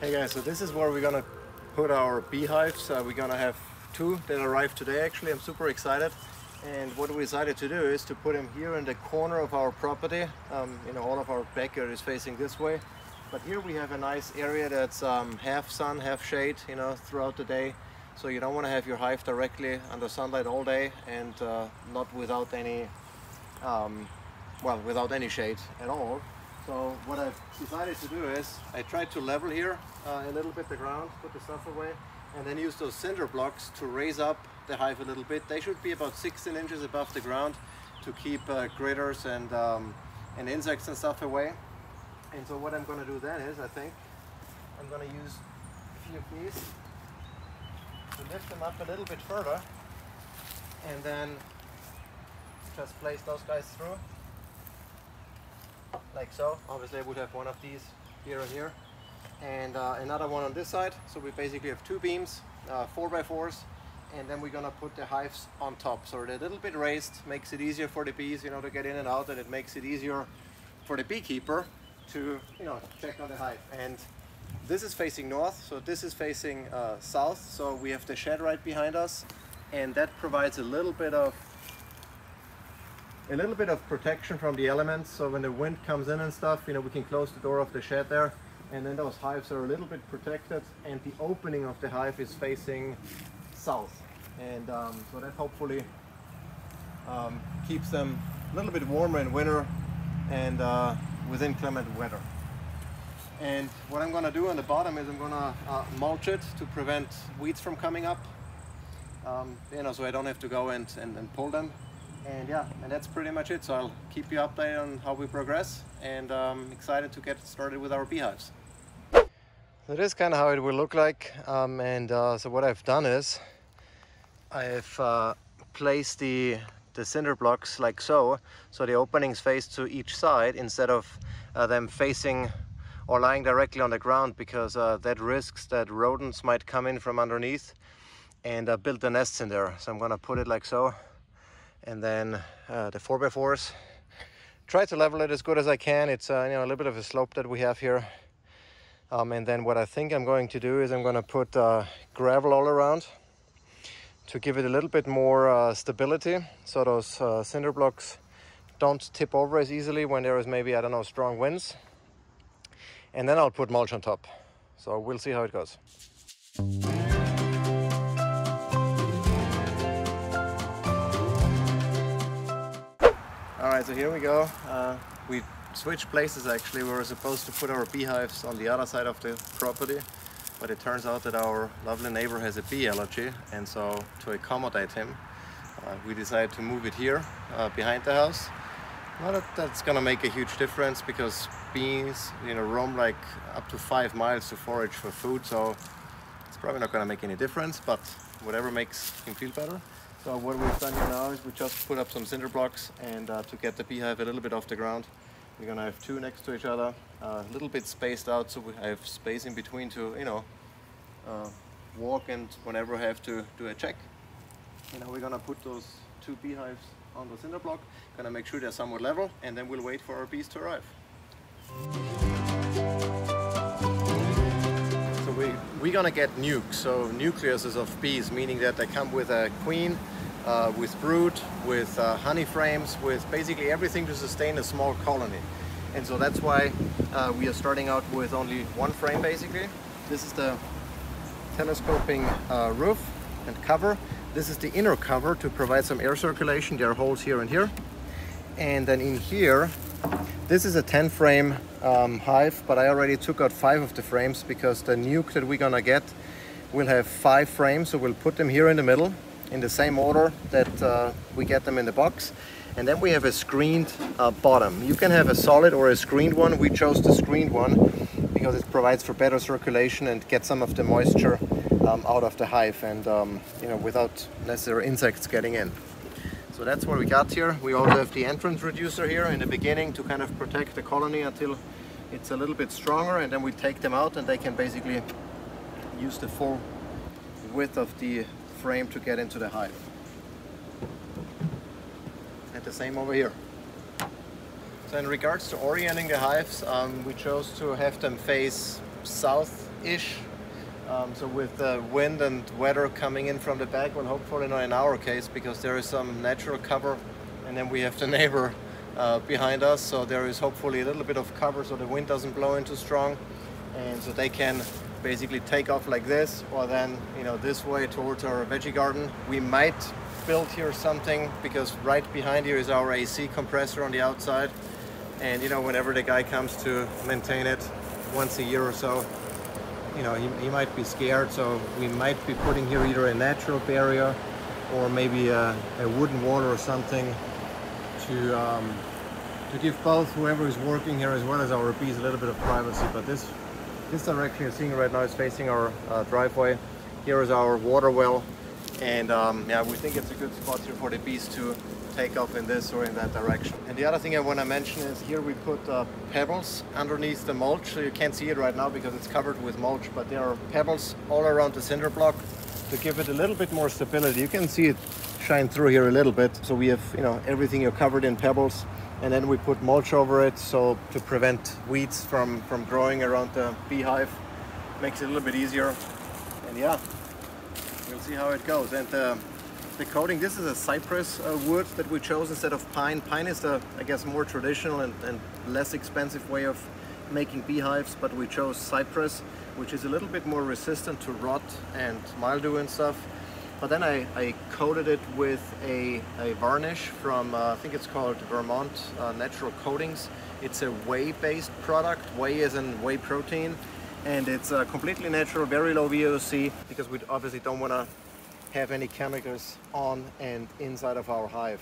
Hey guys, so this is where we're gonna put our beehives. We're gonna have two that arrived today actually. I'm super excited. And what we decided to do is to put them here in the corner of our property. All of our backyard is facing this way. But here we have a nice area that's half sun, half shade, throughout the day. So you don't want to have your hive directly under sunlight all day and not without any, without any shade at all. So what I've decided to do is I tried to level here a little bit the ground, put the stuff away, and then use those cinder blocks to raise up the hive a little bit. They should be about 16 inches above the ground to keep critters and insects and stuff away. And so what I'm going to do then is, I think, I'm going to use a few of these to lift them up a little bit further, and then just place those guys through, like so. Obviously I would have one of these here and here, and another one on this side. So we basically have two beams, 4x4s, and then we're gonna put the hives on top. So they're a little bit raised, makes it easier for the bees, to get in and out, and it makes it easier for the beekeeper to, check on the hive. And this is facing north, so this is facing south. So we have the shed right behind us, and that provides a little bit of protection from the elements. So when the wind comes in and stuff, we can close the door of the shed there, and then those hives are a little bit protected, and the opening of the hive is facing south, and so that hopefully keeps them a little bit warmer in winter and with inclement weather. And what I'm going to do on the bottom is I'm going to mulch it to prevent weeds from coming up, so I don't have to go and pull them. And yeah, and that's pretty much it. So I'll keep you updated on how we progress, and excited to get started with our beehives. So this is kind of how it will look like, so what I've done is I've placed the cinder blocks like so the openings face to each side instead of them facing or lying directly on the ground, because that risks that rodents might come in from underneath and build the nests in there. So I'm going to put it like so, and then the 4x4s, try to level it as good as I can. It's a little bit of a slope that we have here. And then what I think I'm going to do is I'm going to put gravel all around to give it a little bit more stability, so those cinder blocks don't tip over as easily when there is maybe, strong winds. And then I'll put mulch on top. So we'll see how it goes. All right, so here we go. We switched places actually. We were supposed to put our beehives on the other side of the property, but it turns out that our lovely neighbor has a bee allergy, and so to accommodate him, we decided to move it here behind the house. Not that that's gonna make a huge difference, because bees, roam like up to 5 miles to forage for food, so it's probably not gonna make any difference, but whatever makes him feel better. So what we've done here now is we just put up some cinder blocks, and to get the beehive a little bit off the ground, we're gonna have two next to each other, a little bit spaced out, so we have space in between to, walk, and whenever I have to do a check. We're gonna put those two beehives on the cinder block, gonna make sure they're somewhat level, and then we'll wait for our bees to arrive. So we're gonna get nukes, so nucleuses of bees, meaning that they come with a queen, with brood, with honey frames, with basically everything to sustain a small colony. And so that's why we are starting out with only one frame basically. This is the telescoping roof and cover. This is the inner cover to provide some air circulation. There are holes here and here. And then in here, this is a 10 frame hive, but I already took out 5 of the frames, because the nuke that we're gonna get will have 5 frames. So we'll put them here in the middle in the same order that we get them in the box. And then we have a screened bottom. You can have a solid or a screened one. We chose the screened one because it provides for better circulation and get some of the moisture out of the hive, and without necessary insects getting in. So that's what we got here. We also have the entrance reducer here in the beginning to kind of protect the colony until it's a little bit stronger, and then we take them out and they can basically use the full width of the frame to get into the hive. And the same over here. So in regards to orienting the hives, we chose to have them face south ish. So with the wind and weather coming in from the back, well, hopefully not in our case, because there is some natural cover, and then we have the neighbor behind us, so there is hopefully a little bit of cover so the wind doesn't blow in too strong, and so they can basically take off like this, or then, you know, this way towards our veggie garden. We might build here something, because right behind here is our AC compressor on the outside, and you know, whenever the guy comes to maintain it once a year or so, you know, he might be scared, so we might be putting here either a natural barrier or maybe a wooden wall or something to give both whoever is working here as well as our bees a little bit of privacy. But this direction you're seeing right now is facing our driveway. Here is our water well, and yeah, we think it's a good spot here for the bees to take off in this or in that direction. And the other thing I want to mention is here we put pebbles underneath the mulch, so you can't see it right now because it's covered with mulch, but there are pebbles all around the cinder block to give it a little bit more stability. You can see it shine through here a little bit. So we have, you know, everything here covered in pebbles, and then we put mulch over it, so to prevent weeds from growing around the beehive. Makes it a little bit easier, and yeah, we'll see how it goes. And the coating, this is a cypress wood that we chose instead of pine. Pine is the, I guess, more traditional and less expensive way of making beehives, but we chose cypress, which is a little bit more resistant to rot and mildew and stuff. But then I coated it with a varnish from, I think it's called Vermont Natural Coatings. It's a whey-based product. Whey is in whey protein, and it's completely natural, very low VOC, because we obviously don't want to have any chemicals on and inside of our hive.